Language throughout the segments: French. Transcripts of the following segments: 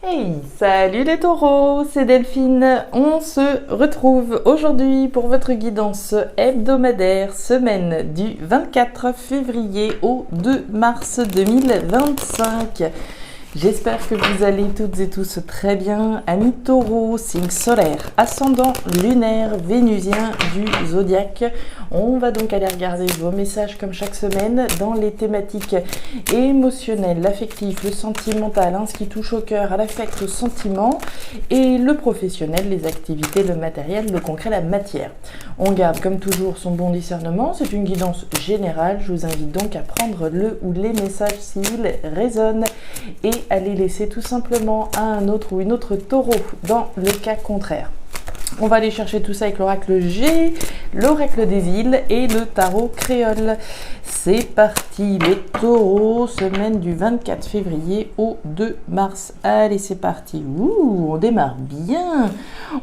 Hey, salut les taureaux, c'est Delphine. On se retrouve aujourd'hui pour votre guidance hebdomadaire, semaine du 24 février au 2 mars 2025. J'espère que vous allez toutes et tous très bien. Amis taureaux, signe solaire, ascendant lunaire, vénusien du zodiaque. On va donc aller regarder vos messages comme chaque semaine dans les thématiques émotionnelles, l'affectif, le sentimental, ce qui touche au cœur, à l'affect, au sentiment, et le professionnel, les activités, le matériel, le concret, la matière. On garde comme toujours son bon discernement, c'est une guidance générale. Je vous invite donc à prendre le ou les messages s'ils résonnent et à les laisser tout simplement à un autre ou une autre taureau dans le cas contraire. On va aller chercher tout ça avec l'oracle G, l'oracle des îles et le tarot créole. C'est parti les taureaux, semaine du 24 février au 2 mars. Allez, c'est parti. Ouh, on démarre bien.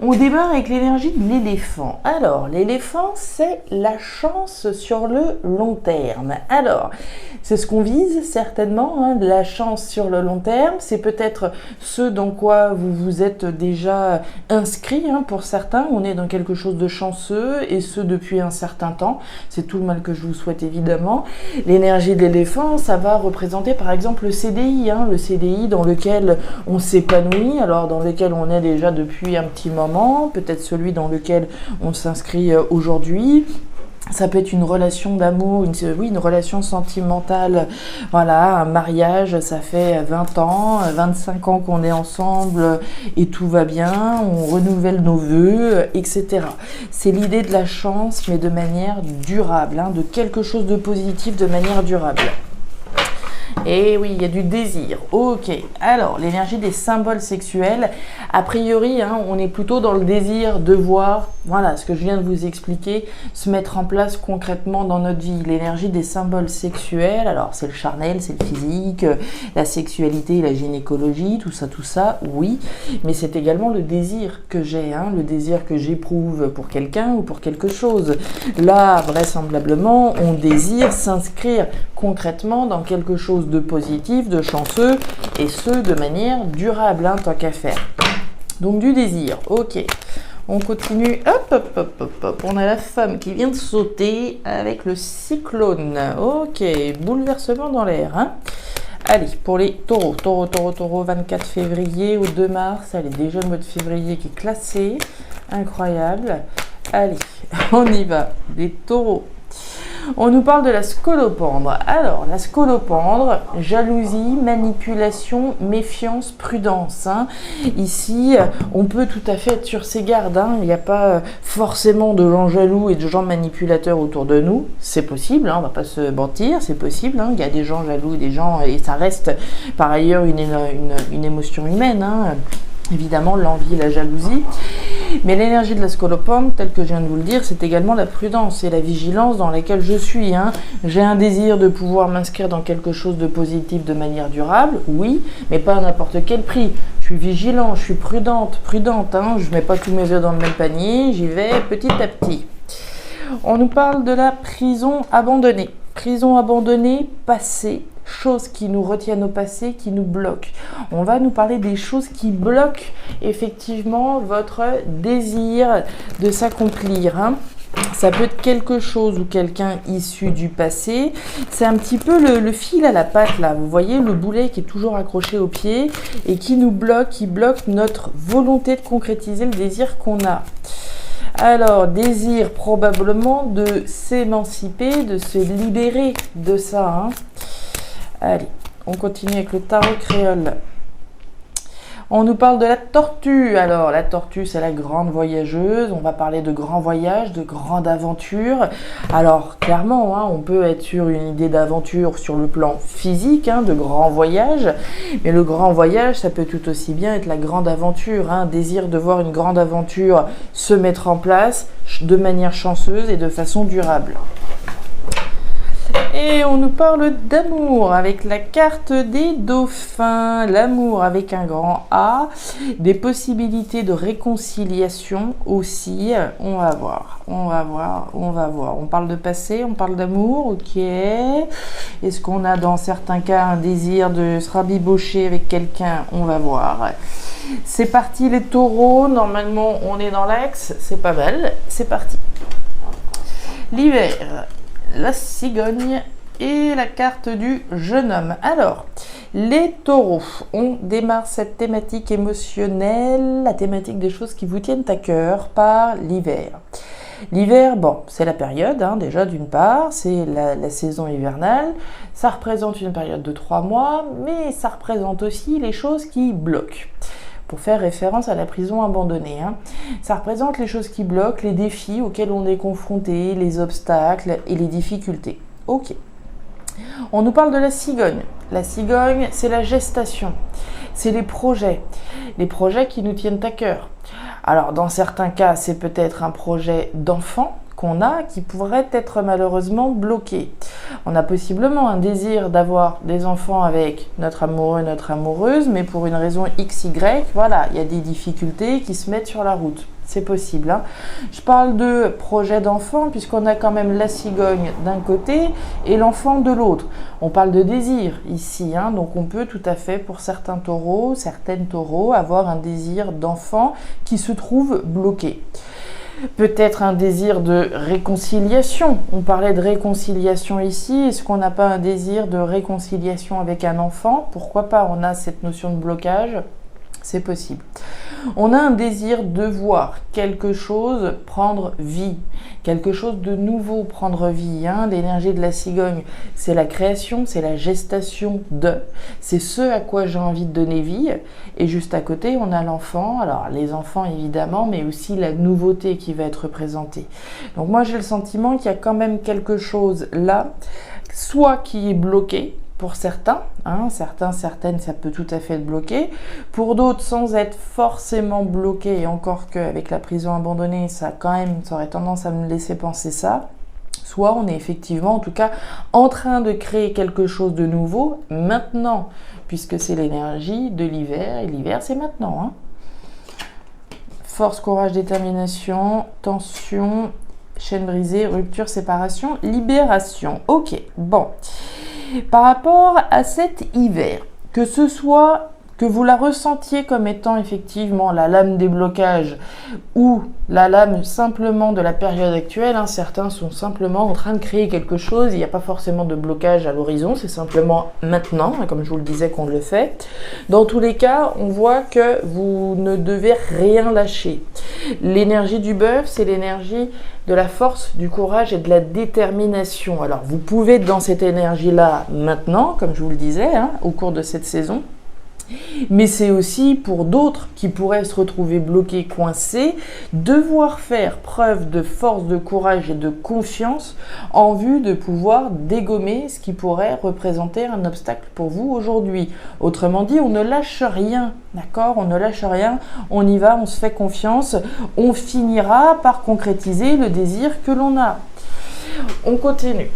On démarre avec l'énergie de l'éléphant. Alors, l'éléphant, c'est la chance sur le long terme. Alors, c'est ce qu'on vise certainement, la chance sur le long terme. C'est peut-être ce dans quoi vous vous êtes déjà inscrit. Pour certains, on est dans quelque chose de chanceux et ce depuis un certain temps. C'est tout le mal que je vous souhaite évidemment. L'énergie de l'éléphant, ça va représenter par exemple le CDI, le CDI dans lequel on s'épanouit, alors dans lequel on est déjà depuis un petit moment, peut-être celui dans lequel on s'inscrit aujourd'hui. Ça peut être une relation d'amour, une relation sentimentale, voilà, un mariage, ça fait 20 ans, 25 ans qu'on est ensemble et tout va bien, on renouvelle nos vœux, etc. C'est l'idée de la chance, mais de manière durable, de quelque chose de positif de manière durable. Et oui, il y a du désir. Ok, alors l'énergie des symboles sexuels, a priori, on est plutôt dans le désir de voir, voilà, ce que je viens de vous expliquer, se mettre en place concrètement dans notre vie. L'énergie des symboles sexuels, alors c'est le charnel, c'est le physique, la sexualité, la gynécologie, tout ça, oui, mais c'est également le désir que j'ai, le désir que j'éprouve pour quelqu'un ou pour quelque chose. Là, vraisemblablement, on désire s'inscrire concrètement dans quelque chose de positif, de chanceux, et ce, de manière durable, tant qu'à faire. Donc du désir, ok. On continue, hop, on a la femme qui vient de sauter avec le cyclone. Ok, bouleversement dans l'air, Allez, pour les taureaux, taureau, 24 février au 2 mars, allez, déjà le mois de février qui est classé, incroyable. Allez, on y va, les taureaux. On nous parle de la scolopendre. Alors, la scolopendre, jalousie, manipulation, méfiance, prudence. Ici, on peut tout à fait être sur ses gardes. Il n'y a pas forcément de gens jaloux et de gens manipulateurs autour de nous. C'est possible, on ne va pas se mentir, c'est possible. Il y a des gens jaloux, et ça reste par ailleurs une émotion humaine. Évidemment, l'envie et la jalousie. Mais l'énergie de la scolopendre, telle que je viens de vous le dire, c'est également la prudence et la vigilance dans laquelle je suis. J'ai un désir de pouvoir m'inscrire dans quelque chose de positif de manière durable, oui, mais pas à n'importe quel prix. Je suis vigilant, je suis prudente, je ne mets pas tous mes œufs dans le même panier, j'y vais petit à petit. On nous parle de la prison abandonnée. Prison abandonnée, passée. Choses qui nous retiennent au passé, qui nous bloquent. On va nous parler des choses qui bloquent effectivement votre désir de s'accomplir. Ça peut être quelque chose ou quelqu'un issu du passé. C'est un petit peu le fil à la patte là. Vous voyez le boulet qui est toujours accroché au pied et qui nous bloque, qui bloque notre volonté de concrétiser le désir qu'on a. Alors, désir probablement de s'émanciper, de se libérer de ça. Allez, on continue avec le tarot créole. On nous parle de la tortue. Alors, la tortue, c'est la grande voyageuse. On va parler de grands voyages, de grandes aventures. Alors, clairement, on peut être sur une idée d'aventure sur le plan physique, de grands voyages. Mais le grand voyage, ça peut tout aussi bien être la grande aventure. Un désir de voir une grande aventure se mettre en place de manière chanceuse et de façon durable. Et on nous parle d'amour avec la carte des dauphins, l'amour avec un grand A, des possibilités de réconciliation aussi. On va voir. On parle de passé, on parle d'amour, ok. Est-ce qu'on a dans certains cas un désir de se rabibocher avec quelqu'un? On va voir. C'est parti les taureaux, normalement on est dans l'axe, c'est pas mal, c'est parti. L'hiver, la cigogne et la carte du jeune homme. Alors, les taureaux, on démarre cette thématique émotionnelle, la thématique des choses qui vous tiennent à cœur par l'hiver. L'hiver, bon, c'est la période, déjà d'une part, c'est la saison hivernale, ça représente une période de 3 mois, mais ça représente aussi les choses qui bloquent. Pour faire référence à la prison abandonnée. Ça représente les choses qui bloquent, les défis auxquels on est confronté, les obstacles et les difficultés. Ok. On nous parle de la cigogne. La cigogne, c'est la gestation. C'est les projets qui nous tiennent à cœur. Alors, dans certains cas, c'est peut-être un projet d'enfant qu'on a qui pourrait être malheureusement bloqué. On a possiblement un désir d'avoir des enfants avec notre amoureux, notre amoureuse, mais pour une raison XY, voilà, il y a des difficultés qui se mettent sur la route. C'est possible. Je parle de projet d'enfant puisqu'on a quand même la cigogne d'un côté et l'enfant de l'autre. On parle de désir ici, donc on peut tout à fait pour certaines taureaux, avoir un désir d'enfant qui se trouve bloqué. Peut-être un désir de réconciliation. On parlait de réconciliation ici. Est-ce qu'on n'a pas un désir de réconciliation avec un enfant? Pourquoi pas? On a cette notion de blocage. C'est possible. On a un désir de voir quelque chose prendre vie, quelque chose de nouveau prendre vie. L'énergie de la cigogne, c'est la création, c'est la gestation de, c'est ce à quoi j'ai envie de donner vie. Et juste à côté, on a l'enfant. Alors les enfants évidemment, mais aussi la nouveauté qui va être représentée. Donc moi j'ai le sentiment qu'il y a quand même quelque chose là, soit qui est bloqué, pour certains, certaines, ça peut tout à fait être bloqué. Pour d'autres, sans être forcément bloqué, et encore qu'avec la prison abandonnée, ça aurait tendance à me laisser penser ça. Soit on est effectivement, en tout cas, en train de créer quelque chose de nouveau maintenant, puisque c'est l'énergie de l'hiver, et l'hiver, c'est maintenant. Force, courage, détermination, tension, chaîne brisée, rupture, séparation, libération. Ok, bon. Par rapport à cet hiver, que ce soit que vous la ressentiez comme étant effectivement la lame des blocages ou la lame simplement de la période actuelle, certains sont simplement en train de créer quelque chose, il n'y a pas forcément de blocage à l'horizon, c'est simplement maintenant, comme je vous le disais qu'on le fait. Dans tous les cas, on voit que vous ne devez rien lâcher. L'énergie du bœuf, c'est l'énergie de la force, du courage et de la détermination. Alors, vous pouvez être dans cette énergie-là maintenant, comme je vous le disais, au cours de cette saison. Mais c'est aussi pour d'autres qui pourraient se retrouver bloqués, coincés, devoir faire preuve de force, de courage et de confiance en vue de pouvoir dégommer ce qui pourrait représenter un obstacle pour vous aujourd'hui. Autrement dit, on ne lâche rien, d'accord? On ne lâche rien, on y va, on se fait confiance, on finira par concrétiser le désir que l'on a. On continue.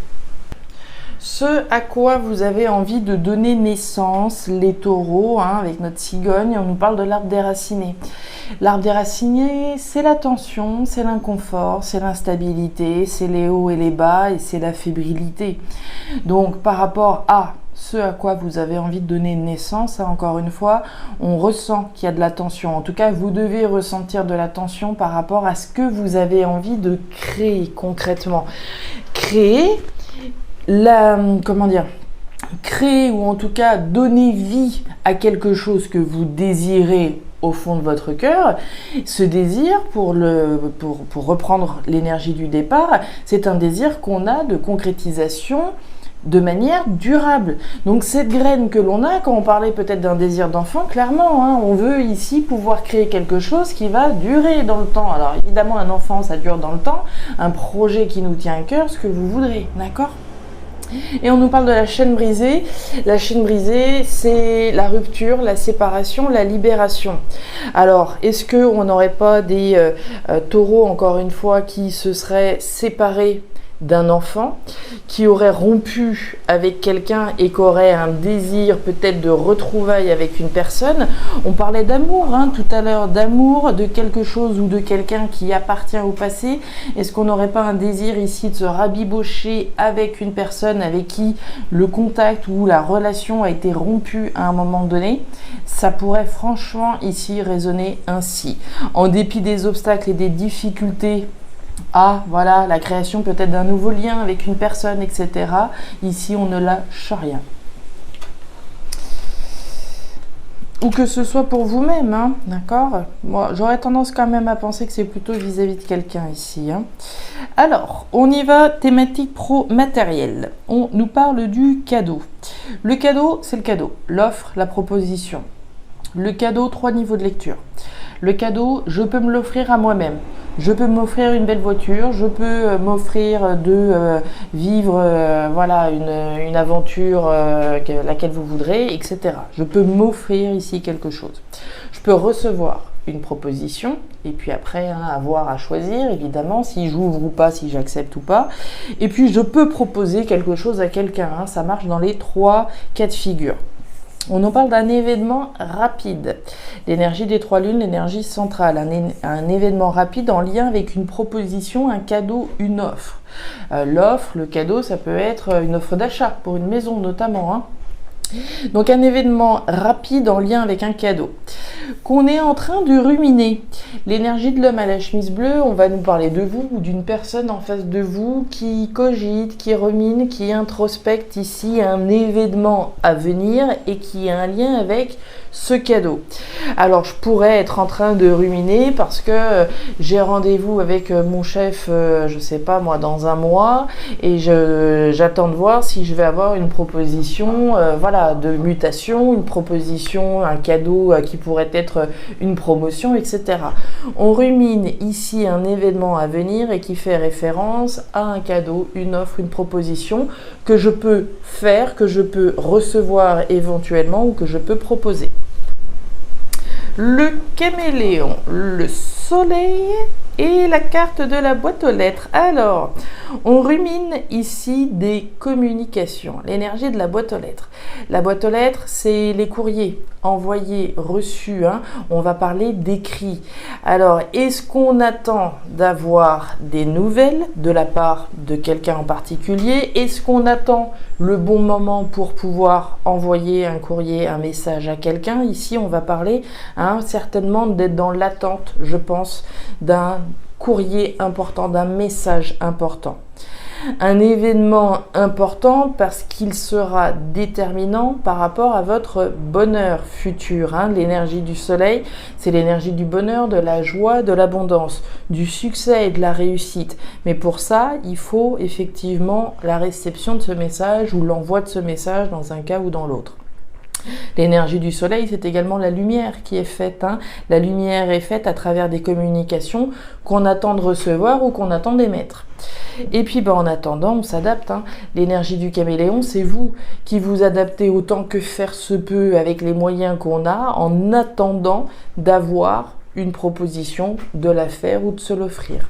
Ce à quoi vous avez envie de donner naissance, les taureaux, avec notre cigogne, on nous parle de l'arbre déraciné. L'arbre déraciné, c'est la tension, c'est l'inconfort, c'est l'instabilité, c'est les hauts et les bas et c'est la fébrilité. Donc par rapport à ce à quoi vous avez envie de donner naissance, encore une fois, on ressent qu'il y a de la tension. En tout cas, vous devez ressentir de la tension par rapport à ce que vous avez envie de créer concrètement. Créer créer ou en tout cas donner vie à quelque chose que vous désirez au fond de votre cœur. Ce désir, pour reprendre l'énergie du départ, c'est un désir qu'on a de concrétisation de manière durable. Donc cette graine que l'on a, quand on parlait peut-être d'un désir d'enfant, clairement, on veut ici pouvoir créer quelque chose qui va durer dans le temps. Alors évidemment, un enfant, ça dure dans le temps. Un projet qui nous tient à cœur, ce que vous voudrez, d'accord ? Et on nous parle de la chaîne brisée. La chaîne brisée, c'est la rupture, la séparation, la libération. Alors, est-ce qu'on n'aurait pas des taureaux, encore une fois, qui se seraient séparés d'un enfant qui aurait rompu avec quelqu'un et qui aurait un désir peut-être de retrouvailles avec une personne. On parlait d'amour tout à l'heure, d'amour de quelque chose ou de quelqu'un qui appartient au passé. Est-ce qu'on n'aurait pas un désir ici de se rabibocher avec une personne avec qui le contact ou la relation a été rompue à un moment donné? Ça pourrait franchement ici résonner ainsi. En dépit des obstacles et des difficultés, voilà, la création peut-être d'un nouveau lien avec une personne, etc. Ici, on ne lâche rien. Ou que ce soit pour vous-même, d'accord? Moi, j'aurais tendance quand même à penser que c'est plutôt vis-à-vis de quelqu'un ici. Alors, on y va, thématique pro-matérielle. On nous parle du cadeau. Le cadeau, c'est le cadeau. L'offre, la proposition. Le cadeau, 3 niveaux de lecture. Le cadeau, je peux me l'offrir à moi-même. Je peux m'offrir une belle voiture, je peux m'offrir de vivre une aventure laquelle vous voudrez, etc. Je peux m'offrir ici quelque chose. Je peux recevoir une proposition et puis après avoir à choisir évidemment si j'ouvre ou pas, si j'accepte ou pas. Et puis je peux proposer quelque chose à quelqu'un. Ça marche dans les 3 cas de figure. On en parle d'un événement rapide. L'énergie des 3 lunes, l'énergie centrale. Un événement rapide en lien avec une proposition, un cadeau, une offre. L'offre, le cadeau, ça peut être une offre d'achat pour une maison notamment. Donc un événement rapide en lien avec un cadeau qu'on est en train de ruminer. L'énergie de l'homme à la chemise bleue, on va nous parler de vous ou d'une personne en face de vous qui cogite, qui rumine, qui introspecte ici un événement à venir et qui a un lien avec ce cadeau. Alors je pourrais être en train de ruminer parce que j'ai rendez-vous avec mon chef, je sais pas moi, dans un mois et j'attends de voir si je vais avoir une proposition de mutation, une proposition, un cadeau qui pourrait être une promotion, etc. On rumine ici un événement à venir et qui fait référence à un cadeau, une offre, une proposition que je peux faire, que je peux recevoir éventuellement ou que je peux proposer. Le caméléon, le soleil et la carte de la boîte aux lettres. Alors, on rumine ici des communications, l'énergie de la boîte aux lettres. La boîte aux lettres, c'est les courriers envoyés, reçus. On va parler d'écrits. Alors, est-ce qu'on attend d'avoir des nouvelles de la part de quelqu'un en particulier? Est-ce qu'on attend le bon moment pour pouvoir envoyer un courrier, un message à quelqu'un? Ici, on va parler certainement d'être dans l'attente, je pense, d'un courrier important, d'un message important. Un événement important parce qu'il sera déterminant par rapport à votre bonheur futur. L'énergie du soleil, c'est l'énergie du bonheur, de la joie, de l'abondance, du succès et de la réussite. Mais pour ça, il faut effectivement la réception de ce message ou l'envoi de ce message dans un cas ou dans l'autre. L'énergie du soleil, c'est également la lumière qui est faite. La lumière est faite à travers des communications qu'on attend de recevoir ou qu'on attend d'émettre. Et puis en attendant, on s'adapte. L'énergie du caméléon, c'est vous qui vous adaptez autant que faire se peut avec les moyens qu'on a en attendant d'avoir une proposition, de la faire ou de se l'offrir.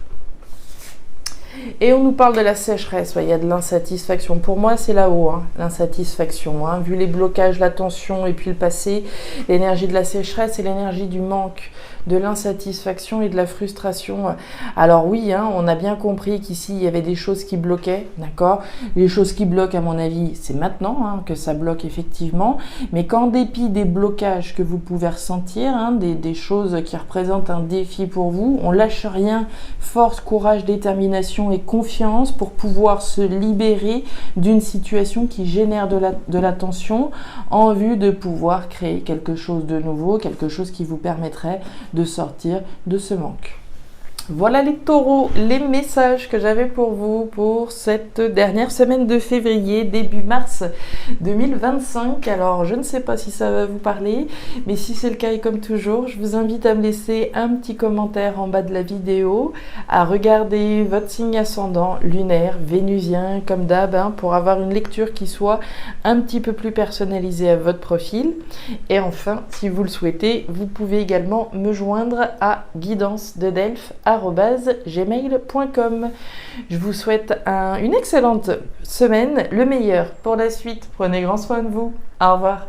Et on nous parle de la sécheresse, il y a de l'insatisfaction. Pour moi, c'est là-haut, l'insatisfaction. Vu les blocages, la tension et puis le passé, l'énergie de la sécheresse, c'est l'énergie du manque, de l'insatisfaction et de la frustration. Alors oui, on a bien compris qu'ici, il y avait des choses qui bloquaient, d'accord? Les choses qui bloquent, à mon avis, c'est maintenant que ça bloque effectivement. Mais qu'en dépit des blocages que vous pouvez ressentir, des choses qui représentent un défi pour vous, on lâche rien. Force, courage, détermination et confiance pour pouvoir se libérer d'une situation qui génère de la tension en vue de pouvoir créer quelque chose de nouveau, quelque chose qui vous permettrait de sortir de ce manque. Voilà les taureaux, les messages que j'avais pour vous pour cette dernière semaine de février, début mars 2025. Alors, je ne sais pas si ça va vous parler, mais si c'est le cas et comme toujours, je vous invite à me laisser un petit commentaire en bas de la vidéo, à regarder votre signe ascendant, lunaire, vénusien, comme d'hab, pour avoir une lecture qui soit un petit peu plus personnalisée à votre profil. Et enfin, si vous le souhaitez, vous pouvez également me joindre à guidance de Delphes@ gmail.com. Je vous souhaite une excellente semaine, le meilleur pour la suite. Prenez grand soin de vous. Au revoir.